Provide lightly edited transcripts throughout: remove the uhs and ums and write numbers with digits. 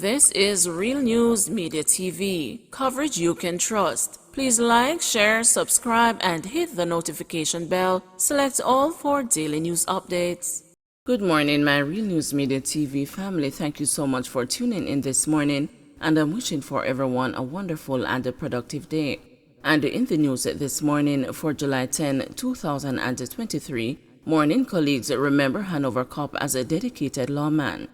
This is Real News Media TV, coverage you can trust. Please like, share, subscribe, and hit the notification bell. Select all for daily news updates. Good morning, my Real News Media TV family. Thank you so much for tuning in this morning, and I'm wishing for everyone a wonderful and a productive day. And in the news this morning for July 10, 2023, morning colleagues remember Hanover cop as a dedicated lawman.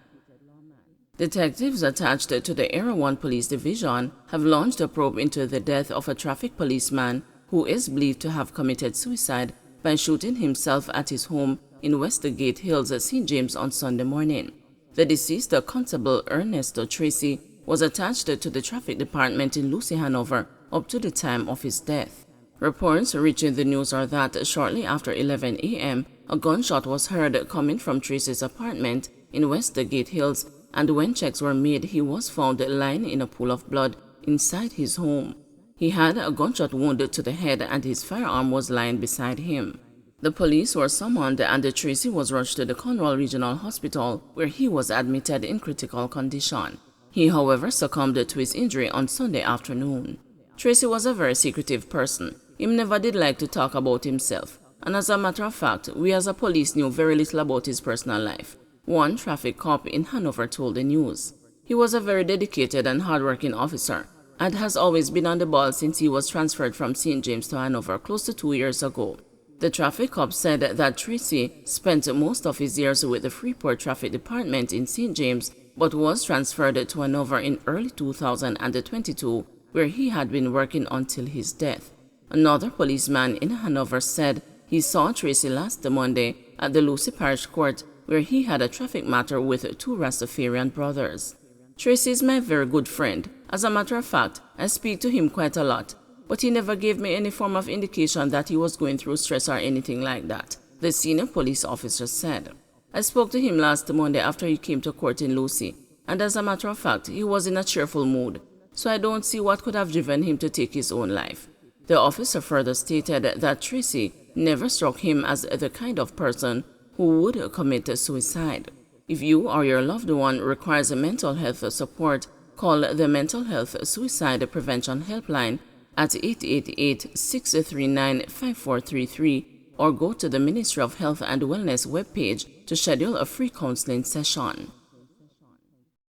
Detectives attached to the Area 1 Police Division have launched a probe into the death of a traffic policeman who is believed to have committed suicide by shooting himself at his home in Westgate Hills, St. James on Sunday morning. The deceased Constable Ernesto Tracy was attached to the traffic department in Lucy, Hanover up to the time of his death. Reports reaching the news are that shortly after 11 a.m., a gunshot was heard coming from Tracy's apartment in Westgate Hills, and when checks were made, he was found lying in a pool of blood inside his home. He had a gunshot wound to the head and his firearm was lying beside him. The police were summoned and Tracy was rushed to the Cornwall Regional Hospital where he was admitted in critical condition. He, however, succumbed to his injury on Sunday afternoon. Tracy was a very secretive person. He never did like to talk about himself, and as a matter of fact, we as a police knew very little about his personal life. One traffic cop in Hanover told the news. He was a very dedicated and hardworking officer and has always been on the ball since he was transferred from St. James to Hanover close to 2 years ago. The traffic cop said that Tracy spent most of his years with the Freeport Traffic Department in St. James but was transferred to Hanover in early 2022 where he had been working until his death. Another policeman in Hanover said he saw Tracy last Monday at the Lucy Parish Court where he had a traffic matter with two Rastafarian brothers. Tracy is my very good friend. As a matter of fact, I speak to him quite a lot, but he never gave me any form of indication that he was going through stress or anything like that, the senior police officer said. I spoke to him last Monday after he came to court in Lucy, and as a matter of fact, he was in a cheerful mood, so I don't see what could have driven him to take his own life. The officer further stated that Tracy never struck him as the kind of person who would commit suicide. If you or your loved one requires mental health support, call the Mental Health Suicide Prevention Helpline at 888-639-5433 or go to the Ministry of Health and Wellness webpage to schedule a free counseling session.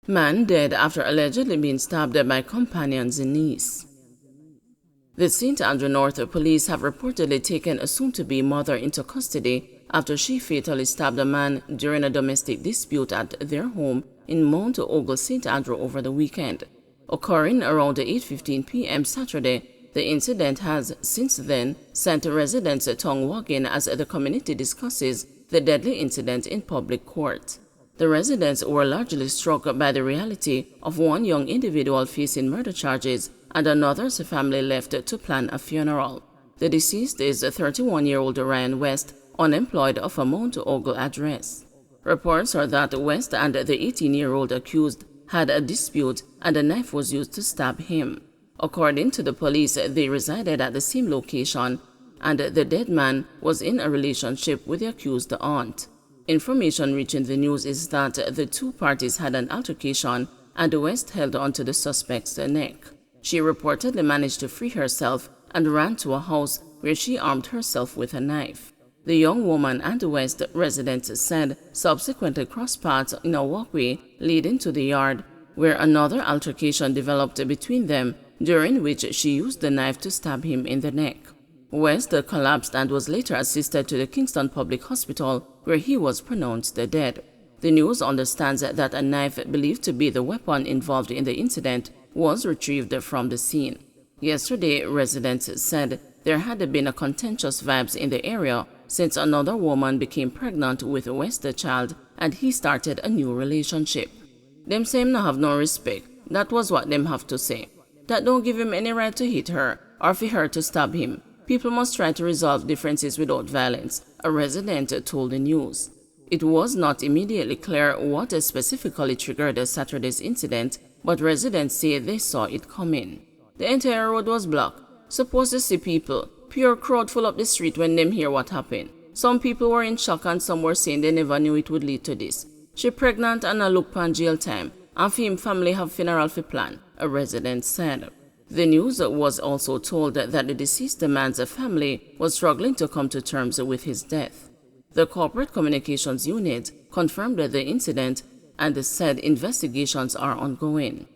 Man dead after allegedly being stabbed by companion's niece. The St. Andrew North Police have reportedly taken a soon-to-be mother into custody after she fatally stabbed a man during a domestic dispute at their home in Mount Ogle, St. Andrew over the weekend. Occurring around 8:15 p.m. Saturday, the incident has since then sent residents tongue-wagging as the community discusses the deadly incident in public court. The residents were largely struck by the reality of one young individual facing murder charges and another's family left to plan a funeral. The deceased is 31-year-old Ryan West, unemployed, of a Mount Ogle address. Reports are that West and the 18-year-old accused had a dispute and a knife was used to stab him. According to the police, they resided at the same location and the dead man was in a relationship with the accused aunt. Information reaching the news is that the two parties had an altercation and West held onto the suspect's neck. She reportedly managed to free herself and ran to a house where she armed herself with a knife. The young woman and the West residents said subsequently crossed paths in a walkway leading to the yard, where another altercation developed between them, during which she used the knife to stab him in the neck. West collapsed and was later assisted to the Kingston Public Hospital, where he was pronounced dead. The news understands that a knife believed to be the weapon involved in the incident was retrieved from the scene. Yesterday, residents said there had been a contentious vibes in the area since another woman became pregnant with West's child and he started a new relationship. Them say him no have no respect. That was what them have to say. That don't give him any right to hit her or for her to stab him. People must try to resolve differences without violence, a resident told the news. It was not immediately clear what specifically triggered Saturday's incident, but residents say they saw it coming. The entire road was blocked. Supposed to see people, pure crowd full up the street when them hear what happened. Some people were in shock and some were saying they never knew it would lead to this. She pregnant and a look pan jail time. and him family have funeral for plan, a resident said. The news was also told that the deceased man's family was struggling to come to terms with his death. The Corporate Communications Unit confirmed the incident and said investigations are ongoing.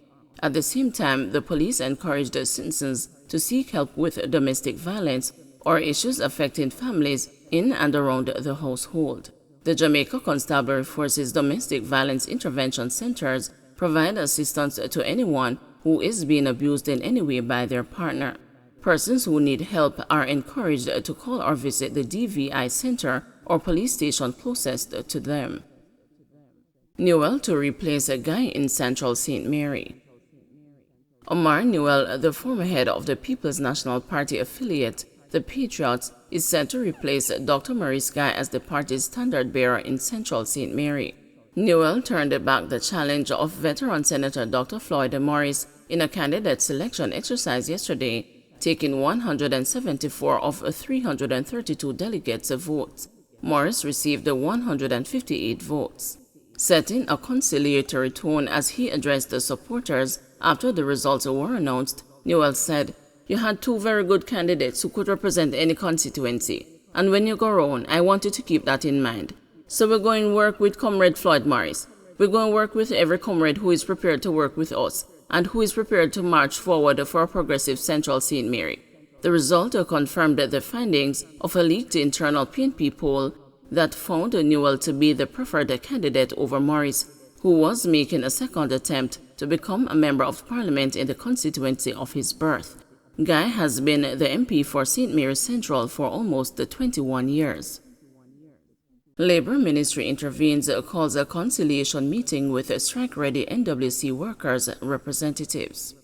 At the same time, the police encouraged citizens to seek help with domestic violence or issues affecting families in and around the household. The Jamaica Constabulary Force's Domestic Violence Intervention Centers provide assistance to anyone who is being abused in any way by their partner. Persons who need help are encouraged to call or visit the DVI Center or police station closest to them. Newell to replace a guy in Central St. Mary. Omar Newell, the former head of the People's National Party affiliate, the Patriots, is set to replace Dr. Maurice Guy as the party's standard-bearer in Central St. Mary. Newell turned back the challenge of veteran Senator Dr. Floyd Morris in a candidate selection exercise yesterday, taking 174 of 332 delegates' votes. Morris received 158 votes. Setting a conciliatory tone as he addressed the supporters after the results were announced, Newell said, "You had two very good candidates who could represent any constituency, and when you go round, I want you to keep that in mind. So we're going to work with Comrade Floyd Morris. We're going to work with every comrade who is prepared to work with us and who is prepared to march forward for a progressive Central St. Mary." The result confirmed the findings of a leaked internal PNP poll that found Newell to be the preferred candidate over Morris, who was making a second attempt to become a member of parliament in the constituency of his birth. Guy has been the MP for St. Mary Central for almost 21 years. Labour Ministry intervenes, calls a conciliation meeting with strike-ready NWC workers' representatives.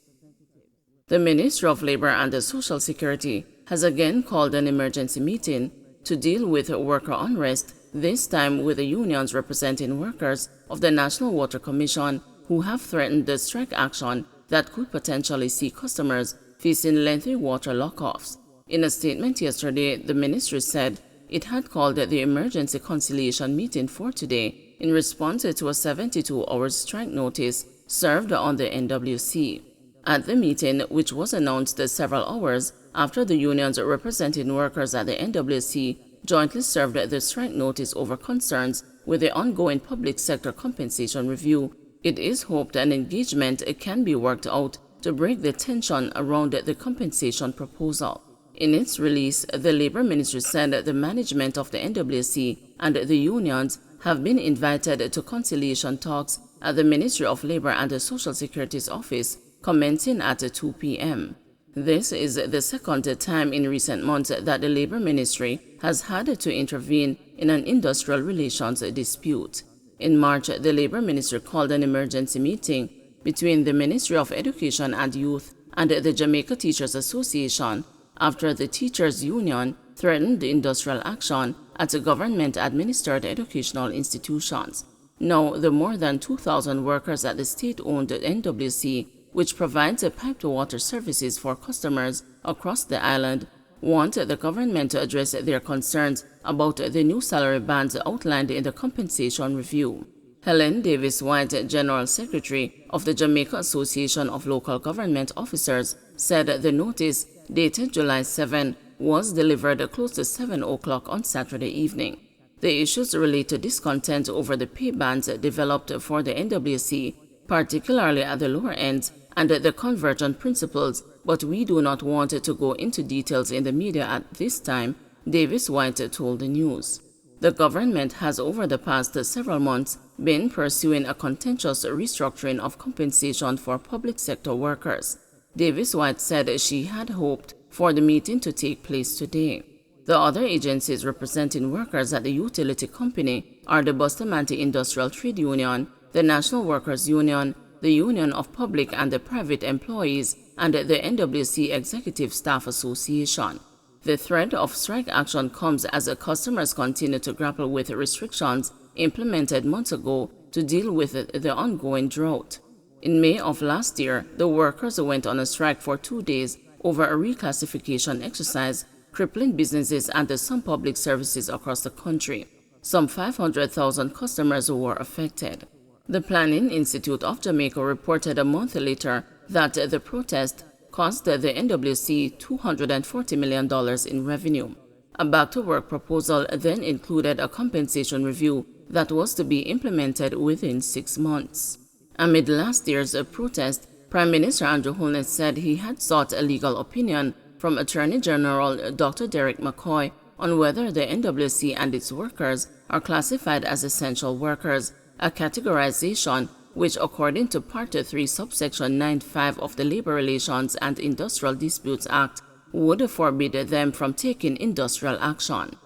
The Ministry of Labour and Social Security has again called an emergency meeting to deal with worker unrest, this time with the unions representing workers of the National Water Commission who have threatened the strike action that could potentially see customers facing lengthy water lockoffs. In a statement yesterday, the ministry said it had called the emergency conciliation meeting for today in response to a 72-hour strike notice served on the NWC. At the meeting, which was announced several hours after the unions representing workers at the NWC jointly served the strike notice over concerns with the ongoing public sector compensation review, it is hoped an engagement can be worked out to break the tension around the compensation proposal. In its release, the Labour Ministry said the management of the NWC and the unions have been invited to conciliation talks at the Ministry of Labour and the Social Security's office commencing at 2 p.m. This is the second time in recent months that the Labour Ministry has had to intervene in an industrial relations dispute. In March, the Labour Ministry called an emergency meeting between the Ministry of Education and Youth and the Jamaica Teachers Association after the teachers' union threatened industrial action at government-administered educational institutions. Now, the more than 2,000 workers at the state-owned NWC, which provides piped water services for customers across the island, want the government to address their concerns about the new salary bands outlined in the compensation review. Helen Davis White, General Secretary of the Jamaica Association of Local Government Officers, said the notice, dated July 7, was delivered close to 7 o'clock on Saturday evening. The issues relate to discontent over the pay bands developed for the NWC, particularly at the lower ends, and the convergent principles, but we do not want to go into details in the media at this time, Davis White told the news. The government has over the past several months been pursuing a contentious restructuring of compensation for public sector workers. Davis White said she had hoped for the meeting to take place today. The other agencies representing workers at the utility company are the Bustamante Industrial Trade Union, the National Workers Union, the Union of Public and the Private Employees, and the NWC Executive Staff Association. The threat of strike action comes as customers continue to grapple with restrictions implemented months ago to deal with the ongoing drought. In May of last year, the workers went on a strike for 2 days over a reclassification exercise, crippling businesses and some public services across the country. Some 500,000 customers were affected. The Planning Institute of Jamaica reported a month later that the protest cost the NWC $240 million in revenue. A back-to-work proposal then included a compensation review that was to be implemented within 6 months. Amid last year's protest, Prime Minister Andrew Holness said he had sought a legal opinion from Attorney General Dr. Derek McCoy on whether the NWC and its workers are classified as essential workers, a categorization which, according to Part 3, subsection 9(5) of the Labor Relations and Industrial Disputes Act, would forbid them from taking industrial action.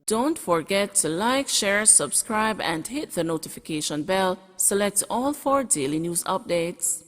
Don't forget to like, share, subscribe, and hit the notification bell. Select all for daily news updates.